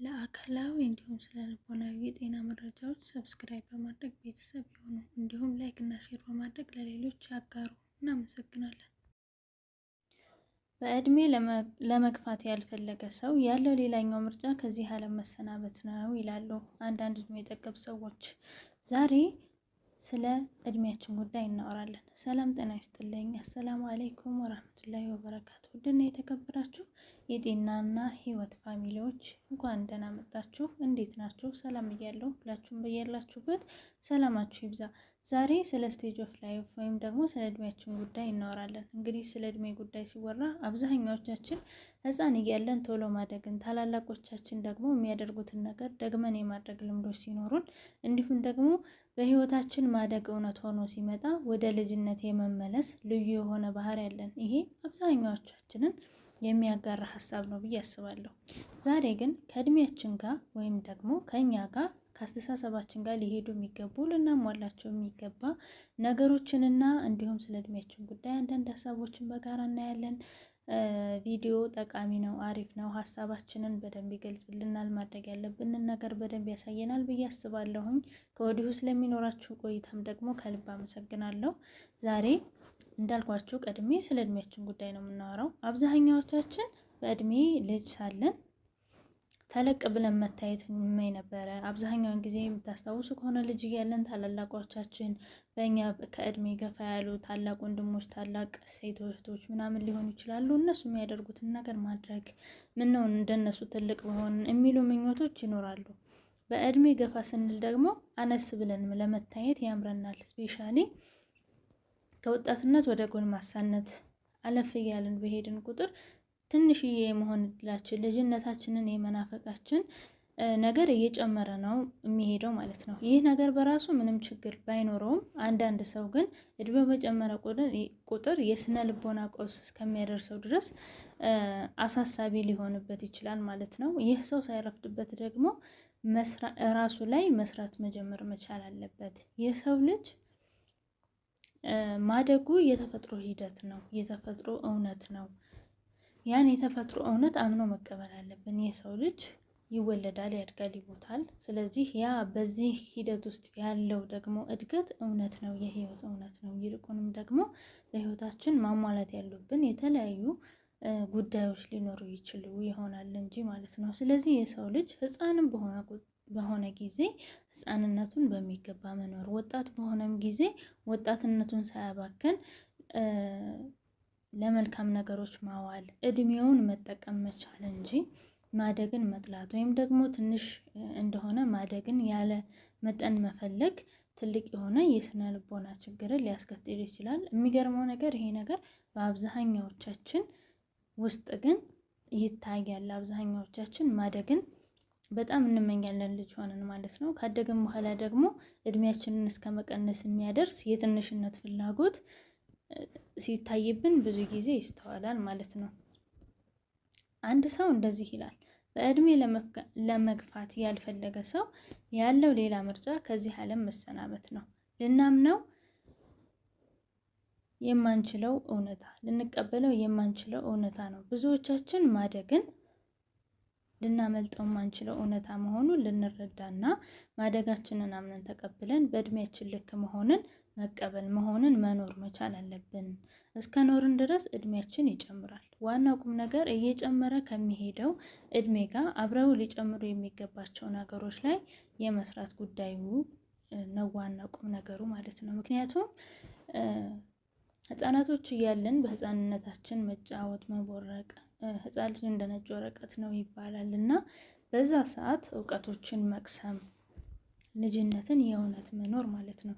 ለአካላዊ እንዲሁም ስለ ልቦናዊ የጤና መረጃዎች ሰብስክራይብ በማድረግ ቤተሰብ ይሁኑ። እንዲሁም ላይክ እና ሼር በማድረግ ለሌሎች ያጋሩ። እናመሰግናለን። በእድሜ ለመግፋት ያልፈለገ ሰው ያለው ሌላኛው ምርጫ ከዚህ ዓለም መሰናበት ነው ይላሉ አንዳንድ እድሜ ጠገብ ሰዎች። ዛሬ ስለ እድሜያችን ጉዳይ እናወራለን። ሰላም ጤና ይስጥልኝ። አሰላሙ አለይኩም ወራህመቱላሂ ወበረካቱ። ውድና የተከበራችሁ የጤናና ህይወት ፋሚሊዎች እንኳን ደህና መጣችሁ። እንዴት ናችሁ? ሰላም እያለሁ ሁላችሁም በያላችሁበት ሰላማችሁ ይብዛ። ዛሬ ስለ ስቴጅ ኦፍ ላይፍ ወይም ደግሞ ስለ እድሜያችን ጉዳይ እናወራለን። እንግዲህ ስለ እድሜ ጉዳይ ሲወራ አብዛኛዎቻችን ህፃን እያለን ቶሎ ማደግን፣ ታላላቆቻችን ደግሞ የሚያደርጉትን ነገር ደግመን የማድረግ ልምዶች ሲኖሩን፣ እንዲሁም ደግሞ በህይወታችን ማደግ እውነት ሆኖ ሲመጣ ወደ ልጅነት የመመለስ ልዩ የሆነ ባህሪ ያለን፣ ይሄ አብዛኛዎቻችንን የሚያጋራ ሀሳብ ነው ብዬ አስባለሁ። ዛሬ ግን ከእድሜያችን ጋር ወይም ደግሞ ከኛ ጋር ከአስተሳሰባችን ጋር ሊሄዱ የሚገቡ ልናሟላቸው የሚገባ ነገሮችንና እንዲሁም ስለ እድሜያችን ጉዳይ አንዳንድ ሀሳቦችን በጋራ እናያለን። ቪዲዮ ጠቃሚ ነው፣ አሪፍ ነው። ሀሳባችንን በደንብ ይገልጽልናል፣ ማድረግ ያለብንን ነገር በደንብ ያሳየናል ብዬ አስባለሁኝ። ከወዲሁ ስለሚኖራችሁ ቆይታም ደግሞ ከልብ አመሰግናለሁ። ዛሬ እንዳልኳችሁ ቀድሜ ስለ እድሜያችን ጉዳይ ነው የምናወራው። አብዛኛዎቻችን በእድሜ ልጅ ሳለን ተለቅ ብለን መታየት የምናይ ነበረ። አብዛኛውን ጊዜ የምታስታውሱ ከሆነ ልጅ እያለን ታላላቆቻችን በእኛ ከእድሜ ገፋ ያሉ ታላቅ ወንድሞች፣ ታላቅ ሴት እህቶች ምናምን ሊሆኑ ይችላሉ። እነሱ የሚያደርጉትን ነገር ማድረግ ምነው እንደነሱ ትልቅ በሆን የሚሉ ምኞቶች ይኖራሉ። በእድሜ ገፋ ስንል ደግሞ አነስ ብለን ለመታየት ያምረናል። ስፔሻሊ ከወጣትነት ወደ ጎልማሳነት አለፍ እያልን በሄድን ቁጥር ትንሽዬ የመሆን እድላችን፣ ልጅነታችንን የመናፈቃችን ነገር እየጨመረ ነው የሚሄደው ማለት ነው። ይህ ነገር በራሱ ምንም ችግር ባይኖረውም አንዳንድ ሰው ግን እድሜው በጨመረ ቁጥር የስነ ልቦና ቀውስ እስከሚያደርሰው ድረስ አሳሳቢ ሊሆንበት ይችላል ማለት ነው። ይህ ሰው ሳይረፍድበት ደግሞ ራሱ ላይ መስራት መጀመር መቻል አለበት። የሰው ልጅ ማደጉ የተፈጥሮ ሂደት ነው፣ የተፈጥሮ እውነት ነው። ያን የተፈጥሮ እውነት አምኖ መቀበል አለብን። የሰው ልጅ ይወለዳል፣ ያድጋል፣ ይሞታል። ስለዚህ ያ በዚህ ሂደት ውስጥ ያለው ደግሞ እድገት እውነት ነው፣ የህይወት እውነት ነው። ይልቁንም ደግሞ በህይወታችን ማሟላት ያሉብን የተለያዩ ጉዳዮች ሊኖሩ ይችሉ ይሆናል እንጂ ማለት ነው። ስለዚህ የሰው ልጅ ህፃንም በሆነ ጊዜ ህፃንነቱን በሚገባ መኖር፣ ወጣት በሆነም ጊዜ ወጣትነቱን ሳያባክን ለመልካም ነገሮች ማዋል፣ እድሜውን መጠቀም መቻል እንጂ ማደግን መጥላት ወይም ደግሞ ትንሽ እንደሆነ ማደግን ያለ መጠን መፈለግ ትልቅ የሆነ የስነ ልቦና ችግርን ሊያስከትል ይችላል። የሚገርመው ነገር ይሄ ነገር በአብዛኛዎቻችን ውስጥ ግን ይታያል። አብዛኛዎቻችን ማደግን በጣም እንመኛለን ልጅ ሆነን ማለት ነው። ካደግን በኋላ ደግሞ እድሜያችንን እስከ መቀነስ የሚያደርስ የትንሽነት ፍላጎት ሲታይብን ብዙ ጊዜ ይስተዋላል ማለት ነው። አንድ ሰው እንደዚህ ይላል፣ በእድሜ ለመግፋት ያልፈለገ ሰው ያለው ሌላ ምርጫ ከዚህ ዓለም መሰናበት ነው። ልናምነው የማንችለው እውነታ፣ ልንቀበለው የማንችለው እውነታ ነው። ብዙዎቻችን ማደግን ልናመልጠው የማንችለው እውነታ መሆኑን ልንረዳና ማደጋችንን አምነን ተቀብለን በእድሜያችን ልክ መሆንን መቀበል መሆንን መኖር መቻል አለብን። እስከ ኖርን ድረስ እድሜያችን ይጨምራል። ዋናው ቁም ነገር እየጨመረ ከሚሄደው እድሜ ጋር አብረው ሊጨምሩ የሚገባቸው ነገሮች ላይ የመስራት ጉዳዩ ነው ዋናው ቁም ነገሩ ማለት ነው። ምክንያቱም ህፃናቶች እያለን በህፃንነታችን መጫወት፣ መቦረቅ፣ ህፃን ልጅ እንደ ነጭ ወረቀት ነው ይባላል እና በዛ ሰዓት እውቀቶችን መቅሰም፣ ልጅነትን የእውነት መኖር ማለት ነው።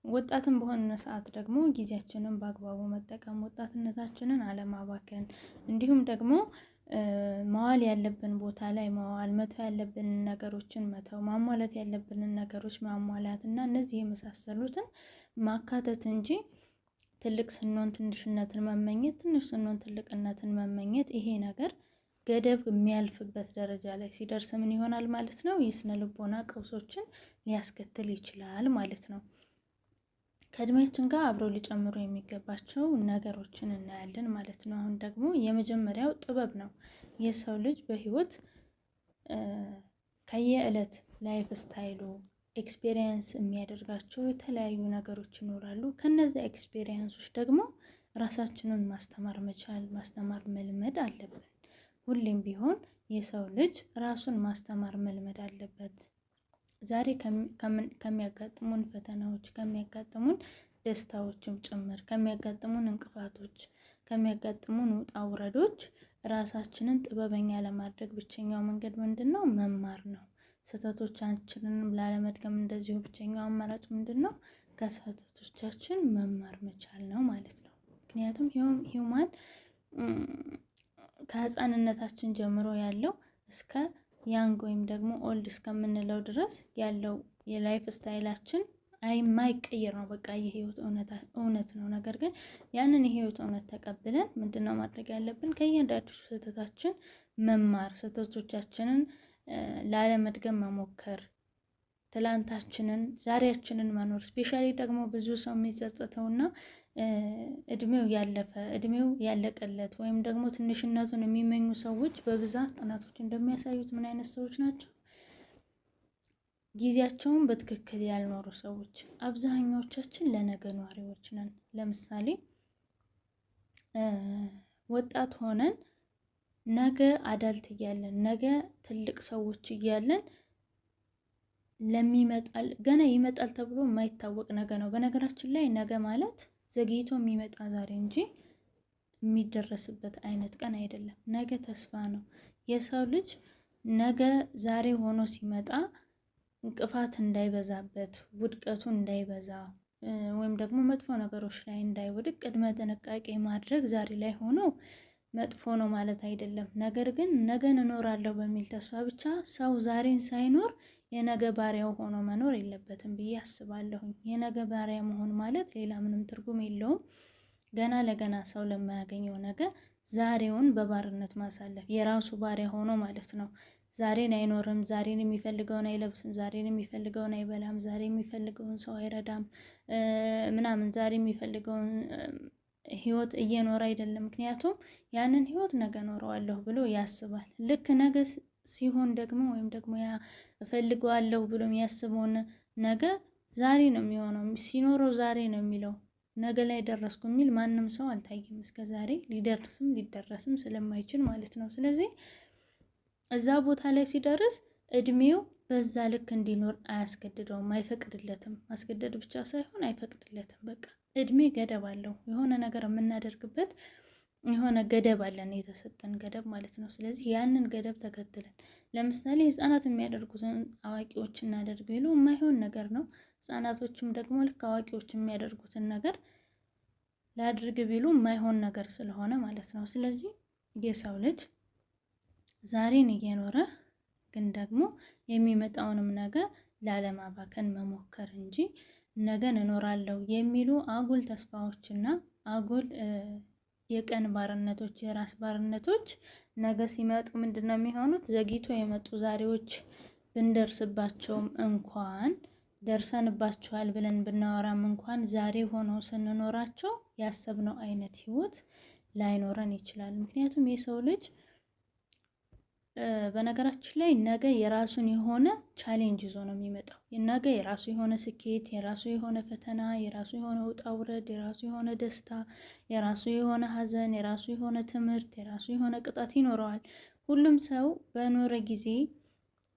ወጣትን በሆነ ሰዓት ደግሞ ጊዜያችንን በአግባቡ መጠቀም፣ ወጣትነታችንን አለማባከን፣ እንዲሁም ደግሞ መዋል ያለብን ቦታ ላይ መዋል፣ መተው ያለብንን ነገሮችን መተው፣ ማሟላት ያለብንን ነገሮች ማሟላት እና እነዚህ የመሳሰሉትን ማካተት እንጂ ትልቅ ስንሆን ትንሽነትን መመኘት፣ ትንሽ ስንሆን ትልቅነትን መመኘት፣ ይሄ ነገር ገደብ የሚያልፍበት ደረጃ ላይ ሲደርስ ምን ይሆናል ማለት ነው? የስነ ልቦና ቀውሶችን ሊያስከትል ይችላል ማለት ነው። ከእድሜያችን ጋር አብረው ሊጨምሩ የሚገባቸው ነገሮችን እናያለን ማለት ነው። አሁን ደግሞ የመጀመሪያው ጥበብ ነው። የሰው ልጅ በህይወት ከየዕለት ላይፍ ስታይሉ ኤክስፔሪየንስ የሚያደርጋቸው የተለያዩ ነገሮች ይኖራሉ። ከነዚያ ኤክስፔሪየንሶች ደግሞ ራሳችንን ማስተማር መቻል ማስተማር መልመድ አለብን። ሁሌም ቢሆን የሰው ልጅ ራሱን ማስተማር መልመድ አለበት። ዛሬ ከሚያጋጥሙን ፈተናዎች፣ ከሚያጋጥሙን ደስታዎችም ጭምር፣ ከሚያጋጥሙን እንቅፋቶች፣ ከሚያጋጥሙን ውጣ ውረዶች ራሳችንን ጥበበኛ ለማድረግ ብቸኛው መንገድ ምንድን ነው? መማር ነው። ስህተቶቻችንን ላለመድገም እንደዚሁ ብቸኛው አማራጭ ምንድን ነው? ከስህተቶቻችን መማር መቻል ነው ማለት ነው። ምክንያቱም ሂውማን ከህፃንነታችን ጀምሮ ያለው እስከ ያንግ ወይም ደግሞ ኦልድ እስከምንለው ድረስ ያለው የላይፍ ስታይላችን የማይቀየር ነው። በቃ የህይወት እውነት ነው። ነገር ግን ያንን የህይወት እውነት ተቀብለን ምንድነው ማድረግ ያለብን? ከእያንዳንዱ ስህተታችን መማር፣ ስህተቶቻችንን ላለመድገም መሞከር፣ ትላንታችንን ዛሬያችንን መኖር። ስፔሻሊ ደግሞ ብዙ ሰው የሚጸጸተውና እድሜው ያለፈ እድሜው ያለቀለት ወይም ደግሞ ትንሽነቱን የሚመኙ ሰዎች በብዛት ጥናቶች እንደሚያሳዩት ምን አይነት ሰዎች ናቸው? ጊዜያቸውን በትክክል ያልኖሩ ሰዎች። አብዛኛዎቻችን ለነገ ነዋሪዎች ነን። ለምሳሌ ወጣት ሆነን ነገ አዳልት እያለን ነገ ትልቅ ሰዎች እያለን ለሚመጣል ገና ይመጣል ተብሎ የማይታወቅ ነገ ነው። በነገራችን ላይ ነገ ማለት ዘግይቶ የሚመጣ ዛሬ እንጂ የሚደረስበት አይነት ቀን አይደለም። ነገ ተስፋ ነው። የሰው ልጅ ነገ ዛሬ ሆኖ ሲመጣ እንቅፋት እንዳይበዛበት፣ ውድቀቱ እንዳይበዛ ወይም ደግሞ መጥፎ ነገሮች ላይ እንዳይወድቅ ቅድመ ጥንቃቄ ማድረግ ዛሬ ላይ ሆኖ መጥፎ ነው ማለት አይደለም። ነገር ግን ነገን እኖራለሁ በሚል ተስፋ ብቻ ሰው ዛሬን ሳይኖር የነገ ባሪያው ሆኖ መኖር የለበትም ብዬ አስባለሁኝ። የነገ ባሪያ መሆን ማለት ሌላ ምንም ትርጉም የለውም። ገና ለገና ሰው ለማያገኘው ነገር ዛሬውን በባርነት ማሳለፍ የራሱ ባሪያ ሆኖ ማለት ነው። ዛሬን አይኖርም፣ ዛሬን የሚፈልገውን አይለብስም፣ ዛሬን የሚፈልገውን አይበላም፣ ዛሬ የሚፈልገውን ሰው አይረዳም ምናምን፣ ዛሬ የሚፈልገውን ህይወት እየኖረ አይደለም። ምክንያቱም ያንን ህይወት ነገ ኖረዋለሁ ብሎ ያስባል። ልክ ነገ ሲሆን ደግሞ ወይም ደግሞ ያ እፈልገዋለሁ ብሎ የሚያስበውን ነገ ዛሬ ነው የሚሆነው። ሲኖረው ዛሬ ነው የሚለው። ነገ ላይ ደረስኩ የሚል ማንም ሰው አልታየም እስከ ዛሬ፣ ሊደርስም ሊደረስም ስለማይችል ማለት ነው። ስለዚህ እዛ ቦታ ላይ ሲደርስ እድሜው በዛ ልክ እንዲኖር አያስገድደውም፣ አይፈቅድለትም። ማስገደድ ብቻ ሳይሆን አይፈቅድለትም። በቃ እድሜ ገደብ አለው። የሆነ ነገር የምናደርግበት የሆነ ገደብ አለን፣ የተሰጠን ገደብ ማለት ነው። ስለዚህ ያንን ገደብ ተከትለን ለምሳሌ ህፃናት የሚያደርጉትን አዋቂዎች እናደርግ ቢሉ የማይሆን ነገር ነው። ህፃናቶችም ደግሞ ልክ አዋቂዎች የሚያደርጉትን ነገር ላድርግ ቢሉ የማይሆን ነገር ስለሆነ ማለት ነው። ስለዚህ የሰው ልጅ ዛሬን እየኖረ ግን ደግሞ የሚመጣውንም ነገር ላለማባከን መሞከር እንጂ ነገን እኖራለሁ የሚሉ አጉል ተስፋዎችና አጉል የቀን ባርነቶች፣ የራስ ባርነቶች ነገ ሲመጡ ምንድነው የሚሆኑት? ዘግይቶ የመጡ ዛሬዎች ብንደርስባቸውም እንኳን ደርሰንባቸዋል ብለን ብናወራም እንኳን ዛሬ ሆነው ስንኖራቸው ያሰብነው አይነት ህይወት ላይኖረን ይችላል። ምክንያቱም የሰው ልጅ በነገራችን ላይ ነገ የራሱን የሆነ ቻሌንጅ ይዞ ነው የሚመጣው። ነገ የራሱ የሆነ ስኬት፣ የራሱ የሆነ ፈተና፣ የራሱ የሆነ ውጣ ውረድ፣ የራሱ የሆነ ደስታ፣ የራሱ የሆነ ሀዘን፣ የራሱ የሆነ ትምህርት፣ የራሱ የሆነ ቅጣት ይኖረዋል። ሁሉም ሰው በኖረ ጊዜ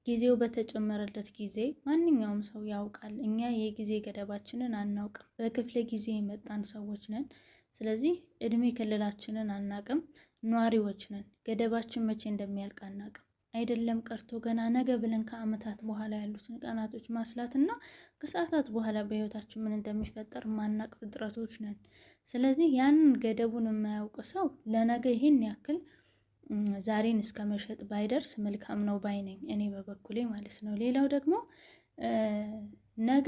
ጊዜው በተጨመረለት ጊዜ ማንኛውም ሰው ያውቃል። እኛ የጊዜ ገደባችንን አናውቅም። በክፍለ ጊዜ የመጣን ሰዎች ነን። ስለዚህ እድሜ ክልላችንን አናቅም። ኗሪዎች ነን። ገደባችን መቼ እንደሚያልቅ አናቅም። አይደለም ቀርቶ ገና ነገ ብለን ከአመታት በኋላ ያሉትን ቀናቶች ማስላትና ከሰዓታት በኋላ በህይወታችን ምን እንደሚፈጠር ማናቅ ፍጥረቶች ነን። ስለዚህ ያንን ገደቡን የማያውቅ ሰው ለነገ ይሄን ያክል ዛሬን እስከ መሸጥ ባይደርስ መልካም ነው ባይ ነኝ እኔ በበኩሌ ማለት ነው። ሌላው ደግሞ ነገ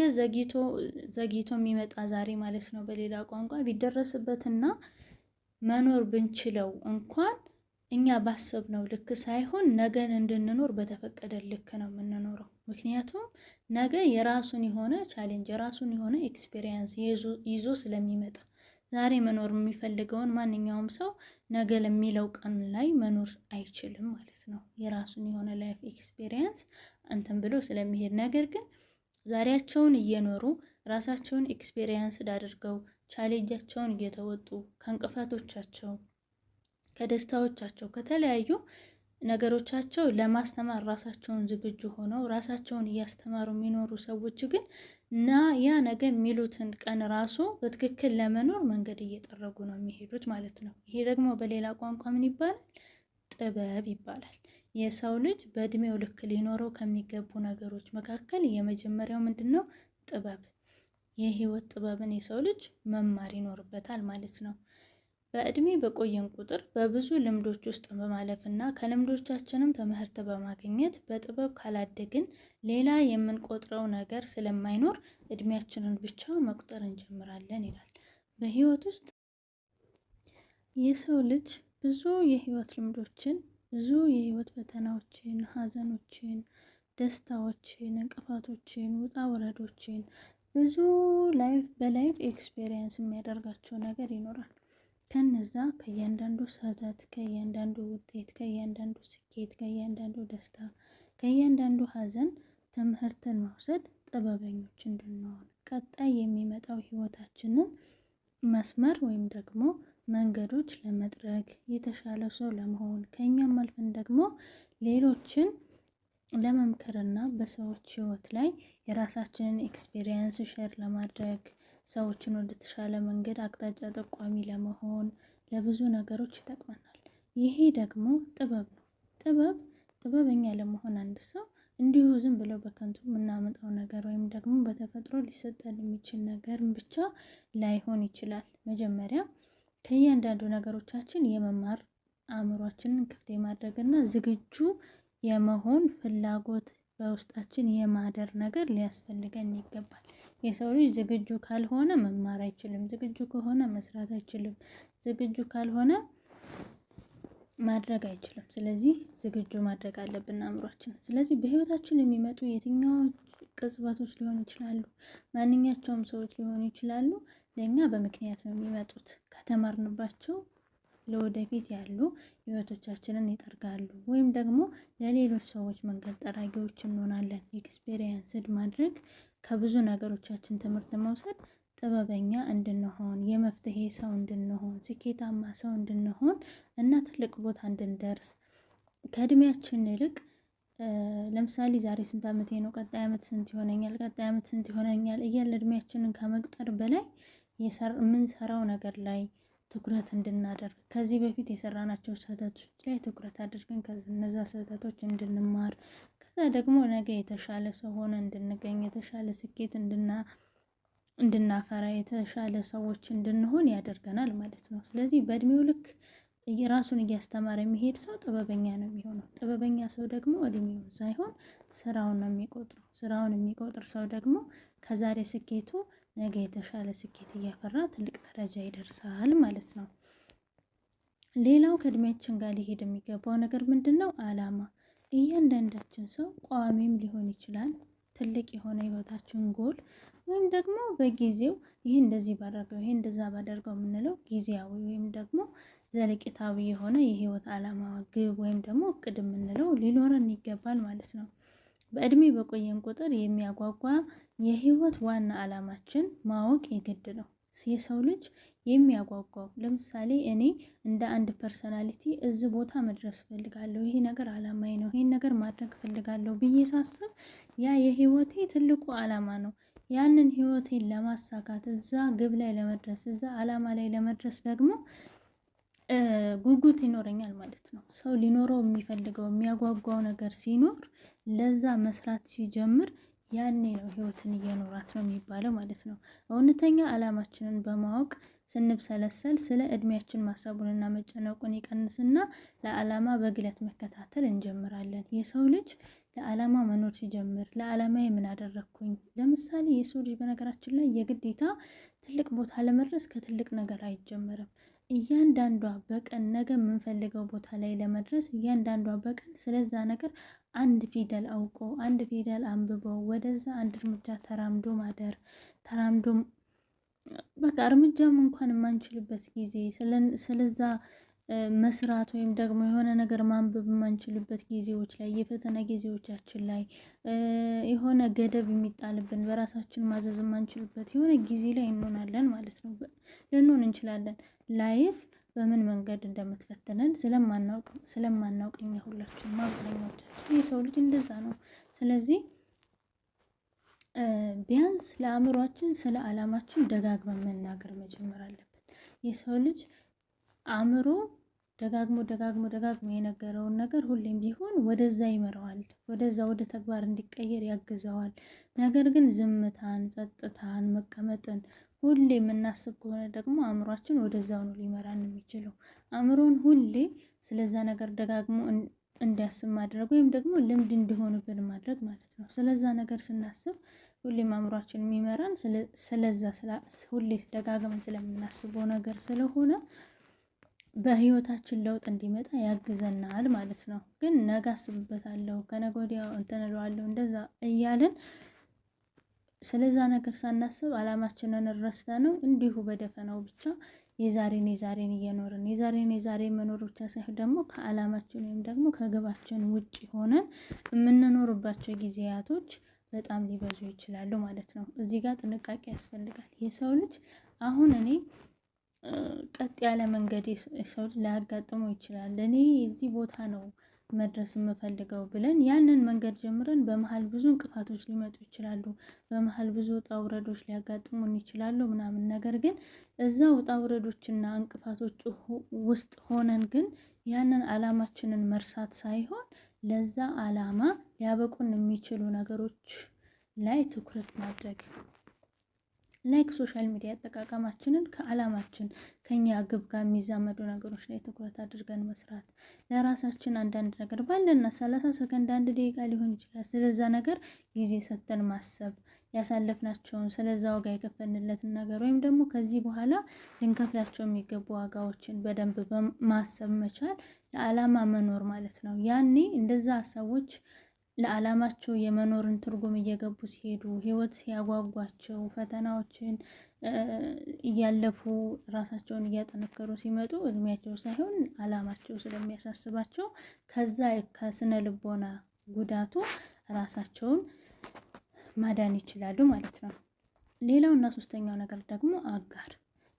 ዘግይቶ የሚመጣ ዛሬ ማለት ነው። በሌላ ቋንቋ ቢደረስበትና መኖር ብንችለው እንኳን እኛ ባሰብነው ልክ ሳይሆን ነገን እንድንኖር በተፈቀደ ልክ ነው የምንኖረው። ምክንያቱም ነገ የራሱን የሆነ ቻሌንጅ የራሱን የሆነ ኤክስፔሪየንስ ይዞ ስለሚመጣ ዛሬ መኖር የሚፈልገውን ማንኛውም ሰው ነገ ለሚለው ቀን ላይ መኖር አይችልም ማለት ነው። ነው። የራሱን የሆነ ላይፍ ኤክስፔሪየንስ እንትን ብሎ ስለሚሄድ ነገር ግን ዛሬያቸውን እየኖሩ ራሳቸውን ኤክስፔሪየንስ አድርገው ቻሌንጃቸውን እየተወጡ ከእንቅፋቶቻቸው ከደስታዎቻቸው ከተለያዩ ነገሮቻቸው ለማስተማር ራሳቸውን ዝግጁ ሆነው ራሳቸውን እያስተማሩ የሚኖሩ ሰዎች ግን ያ ነገ የሚሉትን ቀን ራሱ በትክክል ለመኖር መንገድ እየጠረጉ ነው የሚሄዱት ማለት ነው። ይሄ ደግሞ በሌላ ቋንቋ ምን ይባላል? ጥበብ ይባላል። የሰው ልጅ በእድሜው ልክ ሊኖረው ከሚገቡ ነገሮች መካከል የመጀመሪያው ምንድን ነው? ጥበብ። የህይወት ጥበብን የሰው ልጅ መማር ይኖርበታል ማለት ነው። በእድሜ በቆየን ቁጥር በብዙ ልምዶች ውስጥ በማለፍና ከልምዶቻችንም ትምህርት በማግኘት በጥበብ ካላደግን ሌላ የምንቆጥረው ነገር ስለማይኖር እድሜያችንን ብቻ መቁጠር እንጀምራለን ይላል። በህይወት ውስጥ የሰው ልጅ ብዙ የህይወት ልምዶችን፣ ብዙ የህይወት ፈተናዎችን፣ ሀዘኖችን፣ ደስታዎችን፣ እንቅፋቶችን፣ ውጣ ወረዶችን ብዙ በላይፍ ኤክስፔሪየንስ የሚያደርጋቸው ነገር ይኖራል። ከነዛ ከእያንዳንዱ ስህተት፣ ከእያንዳንዱ ውጤት፣ ከእያንዳንዱ ስኬት፣ ከእያንዳንዱ ደስታ፣ ከእያንዳንዱ ሀዘን ትምህርትን መውሰድ ጥበበኞች እንድንሆን ቀጣይ የሚመጣው ህይወታችንን መስመር ወይም ደግሞ መንገዶች ለመጥረግ የተሻለ ሰው ለመሆን ከኛም አልፈን ደግሞ ሌሎችን ለመምከርና በሰዎች ህይወት ላይ የራሳችንን ኤክስፔሪየንስ ሼር ለማድረግ ሰዎችን ወደ ተሻለ መንገድ አቅጣጫ ጠቋሚ ለመሆን ለብዙ ነገሮች ይጠቅመናል። ይሄ ደግሞ ጥበብ ነው። ጥበበኛ ለመሆን አንድ ሰው እንዲሁ ዝም ብሎ በከንቱ የምናመጣው ነገር ወይም ደግሞ በተፈጥሮ ሊሰጠን የሚችል ነገር ብቻ ላይሆን ይችላል። መጀመሪያ ከእያንዳንዱ ነገሮቻችን የመማር አእምሯችንን ክፍት የማድረግና ዝግጁ የመሆን ፍላጎት በውስጣችን የማደር ነገር ሊያስፈልገን ይገባል። የሰው ልጅ ዝግጁ ካልሆነ መማር አይችልም። ዝግጁ ከሆነ መስራት አይችልም። ዝግጁ ካልሆነ ማድረግ አይችልም። ስለዚህ ዝግጁ ማድረግ አለብን አእምሯችንን። ስለዚህ በህይወታችን የሚመጡ የትኛው ቅጽበቶች ሊሆኑ ይችላሉ፣ ማንኛቸውም ሰዎች ሊሆኑ ይችላሉ፣ ለእኛ በምክንያት ነው የሚመጡት። ከተማርንባቸው ለወደፊት ያሉ ህይወቶቻችንን ይጠርጋሉ፣ ወይም ደግሞ ለሌሎች ሰዎች መንገድ ጠራጊዎች እንሆናለን። ኤክስፔሪየንስድ ማድረግ ከብዙ ነገሮቻችን ትምህርት መውሰድ ጥበበኛ እንድንሆን፣ የመፍትሄ ሰው እንድንሆን፣ ስኬታማ ሰው እንድንሆን እና ትልቅ ቦታ እንድንደርስ ከእድሜያችን ይልቅ ለምሳሌ ዛሬ ስንት ዓመቴ ነው፣ ቀጣይ ዓመት ስንት ይሆነኛል፣ ቀጣይ ዓመት ስንት ይሆነኛል እያለ እድሜያችንን ከመቁጠር በላይ የምንሰራው ነገር ላይ ትኩረት እንድናደርግ ከዚህ በፊት የሰራናቸው ስህተቶች ላይ ትኩረት አድርገን ከነዛ ስህተቶች እንድንማር ከዛ ደግሞ ነገ የተሻለ ሰው ሆነ እንድንገኝ የተሻለ ስኬት እንድናፈራ የተሻለ ሰዎች እንድንሆን ያደርገናል ማለት ነው። ስለዚህ በእድሜው ልክ ራሱን እያስተማረ የሚሄድ ሰው ጥበበኛ ነው የሚሆነው። ጥበበኛ ሰው ደግሞ እድሜውን ሳይሆን ስራውን ነው የሚቆጥረው። ስራውን የሚቆጥር ሰው ደግሞ ከዛሬ ስኬቱ ነገ የተሻለ ስኬት እያፈራ ትልቅ ደረጃ ይደርሳል ማለት ነው። ሌላው ከእድሜያችን ጋር ሊሄድ የሚገባው ነገር ምንድነው? አላማ። እያንዳንዳችን ሰው ቋሚም ሊሆን ይችላል ትልቅ የሆነ ህይወታችን ጎል ወይም ደግሞ በጊዜው ይሄ እንደዚህ ባደርገው ይሄ እንደዛ ባደርገው የምንለው ጊዜያዊ ወይም ደግሞ ዘለቂታዊ የሆነ የህይወት አላማ ግብ ወይም ደግሞ እቅድ የምንለው ሊኖረን ይገባል ማለት ነው። በእድሜ በቆየን ቁጥር የሚያጓጓ የህይወት ዋና አላማችን ማወቅ የግድ ነው። የሰው ልጅ የሚያጓጓው ለምሳሌ እኔ እንደ አንድ ፐርሰናሊቲ እዚህ ቦታ መድረስ ፈልጋለሁ፣ ይሄ ነገር አላማዬ ነው፣ ይሄን ነገር ማድረግ ፈልጋለሁ ብዬ ሳስብ ያ የህይወቴ ትልቁ አላማ ነው። ያንን ህይወቴን ለማሳካት እዛ ግብ ላይ ለመድረስ እዛ አላማ ላይ ለመድረስ ደግሞ ጉጉት ይኖረኛል ማለት ነው። ሰው ሊኖረው የሚፈልገው የሚያጓጓው ነገር ሲኖር ለዛ መስራት ሲጀምር ያኔ ነው ህይወትን እየኖራት ነው የሚባለው ማለት ነው። እውነተኛ አላማችንን በማወቅ ስንብሰለሰል ስለ እድሜያችን ማሰቡንና መጨነቁን ይቀንስና ለዓላማ በግለት መከታተል እንጀምራለን። የሰው ልጅ ለዓላማ መኖር ሲጀምር ለዓላማዬ ምን አደረግኩኝ? ለምሳሌ የሰው ልጅ በነገራችን ላይ የግዴታ ትልቅ ቦታ ለመድረስ ከትልቅ ነገር አይጀመርም። እያንዳንዷ በቀን ነገ የምንፈልገው ቦታ ላይ ለመድረስ እያንዳንዷ በቀን ስለዛ ነገር አንድ ፊደል አውቆ አንድ ፊደል አንብቦ ወደዛ አንድ እርምጃ ተራምዶ ማደር ተራምዶ በቃ እርምጃም እንኳን የማንችልበት ጊዜ ስለዛ መስራት ወይም ደግሞ የሆነ ነገር ማንበብ የማንችልበት ጊዜዎች ላይ የፈተና ጊዜዎቻችን ላይ የሆነ ገደብ የሚጣልብን በራሳችን ማዘዝ የማንችልበት የሆነ ጊዜ ላይ እንሆናለን ማለት ነው። ልንሆን እንችላለን። ላይፍ በምን መንገድ እንደምትፈትነን ስለማናውቅ እኛ ሁላችንም አብዛኞቻችን የሰው ልጅ እንደዛ ነው። ስለዚህ ቢያንስ ለአእምሯችን ስለ አላማችን ደጋግመን መናገር መጀመር አለብን። የሰው ልጅ አእምሮ ደጋግሞ የነገረውን ነገር ሁሌም ቢሆን ወደዛ ይመራዋል፣ ወደ ተግባር እንዲቀየር ያግዘዋል። ነገር ግን ዝምታን፣ ጸጥታን፣ መቀመጥን ሁሌ የምናስብ ከሆነ ደግሞ አእምሯችን ወደዛው ነው ሊመራን የሚችለው። አእምሮን ሁሌ ስለዛ ነገር ደጋግሞ እንዲያስብ ማድረግ ወይም ደግሞ ልምድ እንዲሆንብን ማድረግ ማለት ነው። ስለዛ ነገር ስናስብ ሁሌም አእምሯችን የሚመራን ስለዛ ሁሌ ደጋግመን ስለምናስበው ነገር ስለሆነ በህይወታችን ለውጥ እንዲመጣ ያግዘናል ማለት ነው። ግን ነገ አስብበታለሁ፣ ከነገ ወዲያ እንትን እለዋለሁ እንደዛ እያልን ስለዛ ነገር ሳናስብ አላማችንን ረስተነው እንዲሁ በደፈናው ብቻ የዛሬን እየኖርን የዛሬ መኖር ብቻ ሳይሆን ደግሞ ከአላማችን ወይም ደግሞ ከግባችን ውጪ ሆነን የምንኖርባቸው ጊዜያቶች በጣም ሊበዙ ይችላሉ ማለት ነው። እዚህ ጋር ጥንቃቄ ያስፈልጋል። የሰው ልጅ አሁን እኔ ቀጥ ያለ መንገድ የሰው ልጅ ላያጋጥመው ይችላል። እኔ እዚህ ቦታ ነው መድረስ የምፈልገው ብለን ያንን መንገድ ጀምረን በመሀል ብዙ እንቅፋቶች ሊመጡ ይችላሉ። በመሀል ብዙ ውጣ ውረዶች ሊያጋጥሙን ይችላሉ ምናምን። ነገር ግን እዛ ውጣ ውረዶችና እንቅፋቶች ውስጥ ሆነን ግን ያንን አላማችንን መርሳት ሳይሆን ለዛ አላማ ሊያበቁን የሚችሉ ነገሮች ላይ ትኩረት ማድረግ፣ ላይክ ሶሻል ሚዲያ አጠቃቀማችንን ከአላማችን ከኛ ግብ ጋር የሚዛመዱ ነገሮች ላይ ትኩረት አድርገን መስራት፣ ለራሳችን አንዳንድ ነገር ባለና 30 ሰከንድ 1 ደቂቃ ሊሆን ይችላል ስለዛ ነገር ጊዜ ሰጥተን ማሰብ፣ ያሳለፍናቸውን ስለዛ ዋጋ የከፈልንለትን ነገር ወይም ደግሞ ከዚህ በኋላ ልንከፍላቸው የሚገቡ ዋጋዎችን በደንብ ማሰብ መቻል ለአላማ መኖር ማለት ነው። ያኔ እንደዛ ሰዎች ለአላማቸው የመኖርን ትርጉም እየገቡ ሲሄዱ፣ ህይወት ሲያጓጓቸው፣ ፈተናዎችን እያለፉ ራሳቸውን እያጠነከሩ ሲመጡ እድሜያቸው ሳይሆን አላማቸው ስለሚያሳስባቸው ከዛ ከስነ ልቦና ጉዳቱ ራሳቸውን ማዳን ይችላሉ ማለት ነው። ሌላውና ሶስተኛው ነገር ደግሞ አጋር።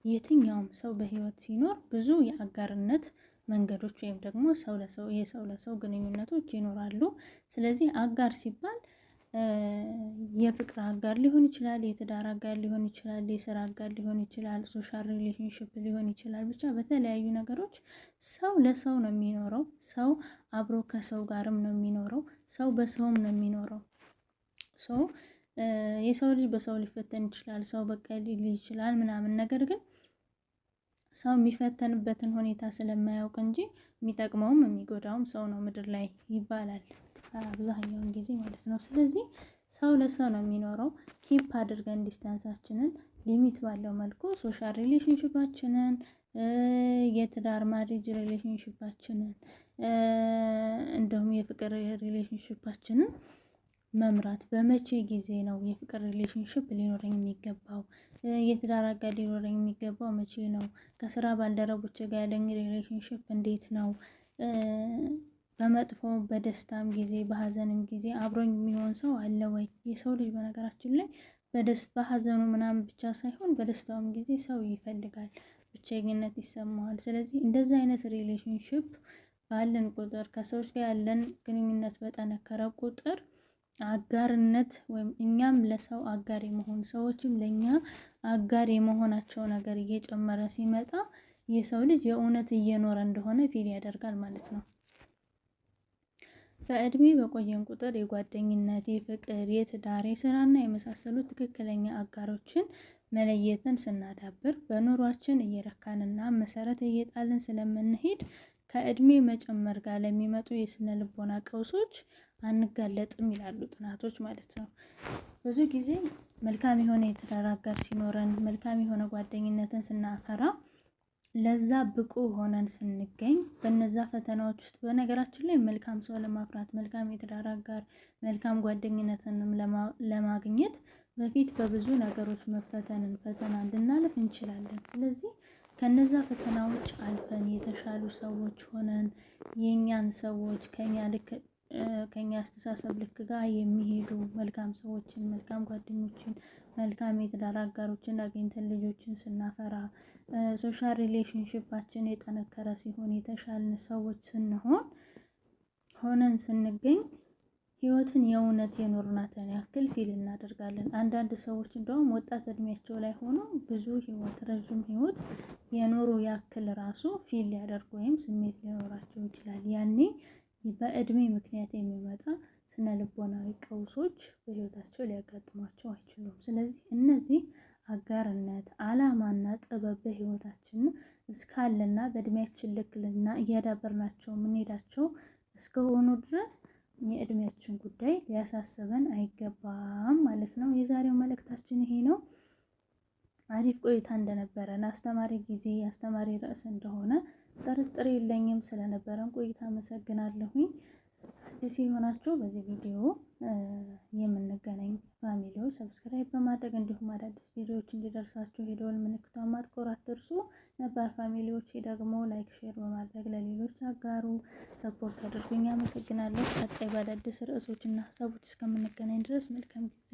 የትኛውም ሰው በህይወት ሲኖር ብዙ የአጋርነት መንገዶች ወይም ደግሞ የሰው ለሰው ግንኙነቶች ይኖራሉ። ስለዚህ አጋር ሲባል የፍቅር አጋር ሊሆን ይችላል፣ የትዳር አጋር ሊሆን ይችላል፣ የስራ አጋር ሊሆን ይችላል፣ ሶሻል ሪሌሽንሽፕ ሊሆን ይችላል። ብቻ በተለያዩ ነገሮች ሰው ለሰው ነው የሚኖረው። ሰው አብሮ ከሰው ጋርም ነው የሚኖረው። ሰው በሰውም ነው የሚኖረው። የሰው ልጅ በሰው ሊፈተን ይችላል፣ ሰው በቃ ሊል ይችላል ምናምን። ነገር ግን ሰው የሚፈተንበትን ሁኔታ ስለማያውቅ እንጂ የሚጠቅመውም የሚጎዳውም ሰው ነው ምድር ላይ ይባላል አብዛኛውን ጊዜ ማለት ነው። ስለዚህ ሰው ለሰው ነው የሚኖረው። ኪፕ አድርገን ዲስታንሳችንን ሊሚት ባለው መልኩ ሶሻል ሪሌሽንሽፓችንን፣ የትዳር ማሪጅ ሪሌሽንሽፓችንን እንደውም የፍቅር ሪሌሽንሽፓችንን መምራት። በመቼ ጊዜ ነው የፍቅር ሪሌሽንሽፕ ሊኖረኝ የሚገባው? የትዳር አጋር ሊኖረኝ የሚገባው መቼ ነው? ከስራ ባልደረቦች ጋር ያለኝ ሪሌሽንሽፕ እንዴት ነው? በመጥፎ በደስታም ጊዜ በሀዘንም ጊዜ አብሮኝ የሚሆን ሰው አለ ወይ? የሰው ልጅ በነገራችን ላይ በሀዘኑ ምናምን ብቻ ሳይሆን በደስታውም ጊዜ ሰው ይፈልጋል፣ ብቸኝነት ይሰማዋል። ስለዚህ እንደዚህ አይነት ሪሌሽንሽፕ ባለን ቁጥር፣ ከሰዎች ጋር ያለን ግንኙነት በጠነከረ ቁጥር አጋርነት ወይም እኛም ለሰው አጋር የመሆን ሰዎችም ለእኛ አጋር የመሆናቸው ነገር እየጨመረ ሲመጣ የሰው ልጅ የእውነት እየኖረ እንደሆነ ፊል ያደርጋል ማለት ነው። በእድሜ በቆየን ቁጥር የጓደኝነት፣ የፍቅር፣ የትዳር፣ የስራና የመሳሰሉት ትክክለኛ አጋሮችን መለየትን ስናዳብር በኑሯችን እየረካንና መሰረት እየጣልን ስለምንሄድ ከእድሜ መጨመር ጋር ለሚመጡ የስነ ልቦና ቀውሶች አንጋለጥም ይላሉ ጥናቶች ማለት ነው። ብዙ ጊዜ መልካም የሆነ የትዳር አጋር ሲኖረን፣ መልካም የሆነ ጓደኝነትን ስናፈራ፣ ለዛ ብቁ ሆነን ስንገኝ በነዛ ፈተናዎች ውስጥ በነገራችን ላይ መልካም ሰው ለማፍራት፣ መልካም የትዳር አጋር፣ መልካም ጓደኝነትንም ለማግኘት በፊት በብዙ ነገሮች ፈተና ልናልፍ እንችላለን። ስለዚህ ከነዛ ፈተናዎች አልፈን የተሻሉ ሰዎች ሆነን የኛን ሰዎች ከኛ አስተሳሰብ ልክ ጋር የሚሄዱ መልካም ሰዎችን፣ መልካም ጓደኞችን፣ መልካም የትዳር አጋሮችን አግኝተን ልጆችን ስናፈራ ሶሻል ሪሌሽንሽፓችን የጠነከረ ሲሆን የተሻልን ሰዎች ሆነን ስንገኝ ህይወትን የእውነት የኖርናትን ያክል ፊል እናደርጋለን። አንዳንድ ሰዎች እንደውም ወጣት እድሜያቸው ላይ ሆኖ ብዙ ህይወት ረዥም ህይወት የኖሩ ያክል ራሱ ፊል ሊያደርጉ ወይም ስሜት ሊኖራቸው ይችላል። ያኔ በእድሜ ምክንያት የሚመጣ ስነ ልቦናዊ ቀውሶች በህይወታቸው ሊያጋጥሟቸው አይችሉም። ስለዚህ እነዚህ አጋርነት፣ አላማና ጥበብ በህይወታችን እስካለና በእድሜያችን ልክልና እያዳበርናቸው የምንሄዳቸው እስከሆኑ ድረስ የእድሜያችን ጉዳይ ሊያሳስበን አይገባም ማለት ነው። የዛሬው መልእክታችን ይሄ ነው። አሪፍ ቆይታ እንደነበረን አስተማሪ ጊዜ አስተማሪ ርዕስ እንደሆነ ጥርጥር የለኝም። ስለነበረን ቆይታ አመሰግናለሁኝ። አዲስ የሆናችሁ በዚህ ቪዲዮ የምንገናኝ ፋሚሊዎች ሰብስክራይብ በማድረግ እንዲሁም አዳዲስ ቪዲዮዎች እንዲደርሳችሁ የደወል ምልክቷን ማጥቆር አትርሱ። ነባር ፋሚሊዎች ደግሞ ላይክ፣ ሼር በማድረግ ለሌሎች አጋሩ፣ ሰፖርት አድርጉኝ። አመሰግናለሁ። ቀጣይ በአዳዲስ ርዕሶችና ሀሳቦች እስከምንገናኝ ድረስ መልካም ጊዜ